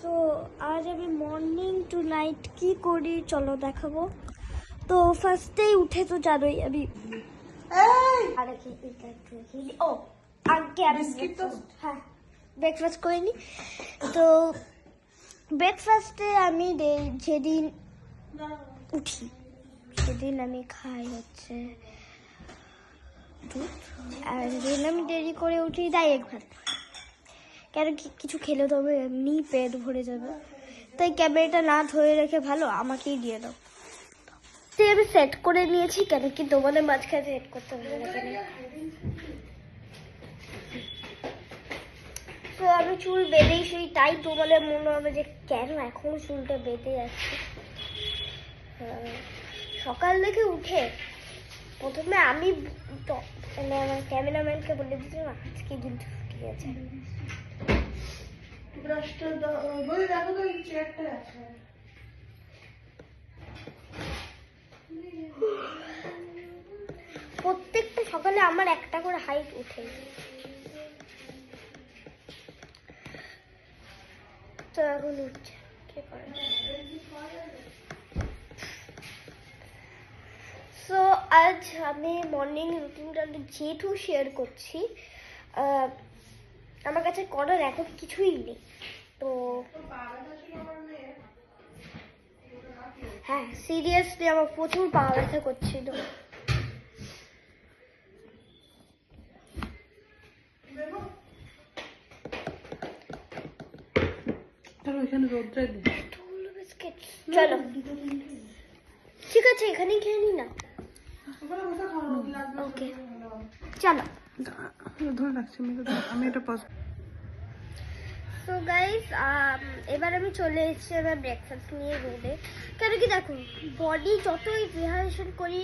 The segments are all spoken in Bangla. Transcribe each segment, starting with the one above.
সো আজ আমি মর্নিং টু নাইট কি করি চলো দেখাবো। তো ফার্স্টেই উঠে তো জানোই আমি হ্যাঁ ব্রেকফাস্ট করিনি। তো ব্রেকফাস্টে আমি যেদিন উঠি সেদিন আমি খাই হচ্ছে দুধ, আর যেদিন আমি দেরি করে উঠি ডাইরেক্ট ভাত। কেন কিছু খেলে তো হবে, এমনি পেট ভরে যাবে, তাই ক্যামেরাটা না ধরে রেখে ভালো আমাকেই দিয়ে দাও। তো আমি সেট করে নিয়েছি, কেন কি তোমাদের মাঝখানে সেট করতে ভালো লাগে না। তো আমি চুল বেঁধেই শুই, তাই তোমাদের মনে হবে যে কেন এখনো চুলটা বেঁধে যাচ্ছে। সকাল থেকে উঠে প্রথমে আমি মানে আমার ক্যামেরাম্যানকে বলে দিয়েছিলাম আজকে কিন্তু ঠিক আছে। প্রত্যেকটা সকালে আমার একটা করে হাইট উঠে, তো এখন উঠছে কি করে। সো আজ আমি মর্নিং রুটিনটা যেহেতু শেয়ার করছি, আমার কাছে করার এখন কিছুই নেই। তো হ্যাঁ সিরিয়াসলি আমার প্রচুর পা ব্যথা করছিল। চলো ঠিক আছে এখানেই খেয়ে নি না। ওকে চলো ধরে রাখছি আমি এটা পজ। সো গাইস এবার আমি চলে এসেছি আমার ব্রেকফাস্ট নিয়ে রোদে। কেন কি দেখো বডি যতই রিহার্সেল করি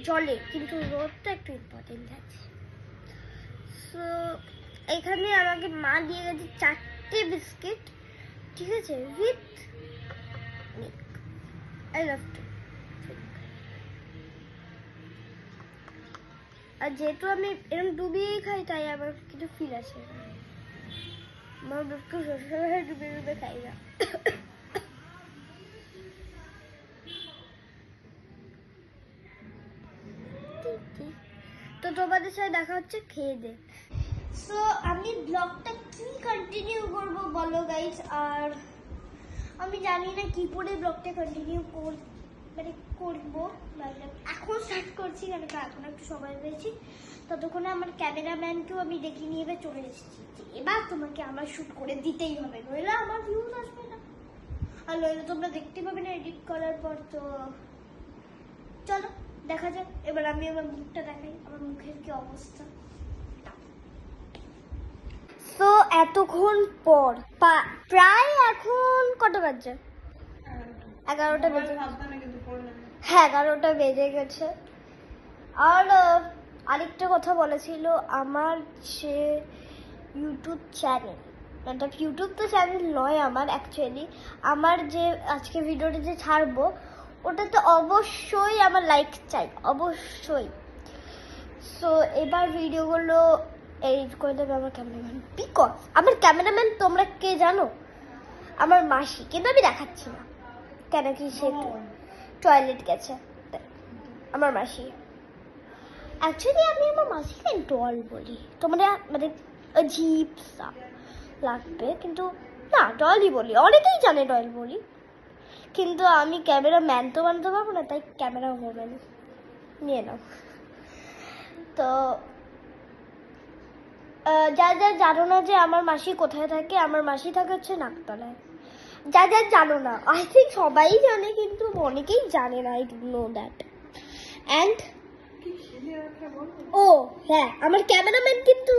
জলে, কিন্তু রোদটা একটু ইম্পর্টেন্ট আছে। সো এখানে আমাকে মা দিয়ে গেছে 4টে বিস্কিট, ঠিক আছে, with milk. I love to. আর যেহেতু আমি এরকম ডুবিয়েই খাই তাই আমার কিছু ফিল আছে। আমার একটু সবসময় ডুবিয়ে ডুবে খাই না। তো তোমাদের সাথে দেখা হচ্ছে খেয়ে দে। সো আমি ব্লগটা কি কন্টিনিউ করব বলো গাইস। আর আমি জানি না কি করে ব্লগটা কন্টিনিউ করবো, এখন স্টার্ট করছি কেন এখন একটু সময় পেয়েছি। ততক্ষণে আমার ক্যামেরাম্যানকেও আমি ডেকে নিয়ে এবার চলে এসেছি যে এবার তোমাকে আমার শুট করে দিতেই হবে, নইলে আমার ভিউজ আসবে না, আর নইলে তোমরা দেখতে পাবে না এডিট করার পর। তো চলো দেখা যাক। এবার আমি আমার মুখটা দেখাই, আমার মুখের কি অবস্থা। তো এতক্ষণ পর প্রায় এখন কটা বাজছে? 11টা বেজে, হ্যাঁ 11টা বেজে গেছে। আর আরেকটা কথা বলেছিল, আমার যে ইউটিউব চ্যানেল, মানে ইউটিউব তো চ্যানেল নয় আমার অ্যাকচুয়ালি, আমার যে আজকে ভিডিওটা যে ছাড়বো ওটাতে অবশ্যই আমার লাইক চাই, অবশ্যই। সো এবার ভিডিওগুলো এডিট করে দেবে আমার ক্যামেরাম্যান, বিকজ আমার ক্যামেরাম্যান তোমরা কে জানো? আমার মাসি, কিন্তু আমি দেখাচ্ছি না কেন কি সে টয়লেট গেছে। আমার মাসি, অ্যাকচুয়ালি আমি আমার মাসিকে ডল বলি, তোমরা মানে অজীব সা লাগবে, কিন্তু না ডলই বলি, অনেকেই জানে ডল বলি, কিন্তু আমি ক্যামেরা ম্যান তো বানাতে পারবো না, তাই ক্যামেরা ওম্যান নিয়ে নাও। তো যা যা জানো না যে আমার মাসি কোথায় থাকে, আমার মাসি থাকে হচ্ছে নাকতলায়। যা যা জানো না, আই থিঙ্ক সবাই জানে, কিন্তু অনেকেই জানে না, I don't know that. And ও হ্যাঁ, আমার ক্যামেরাম্যান কিন্তু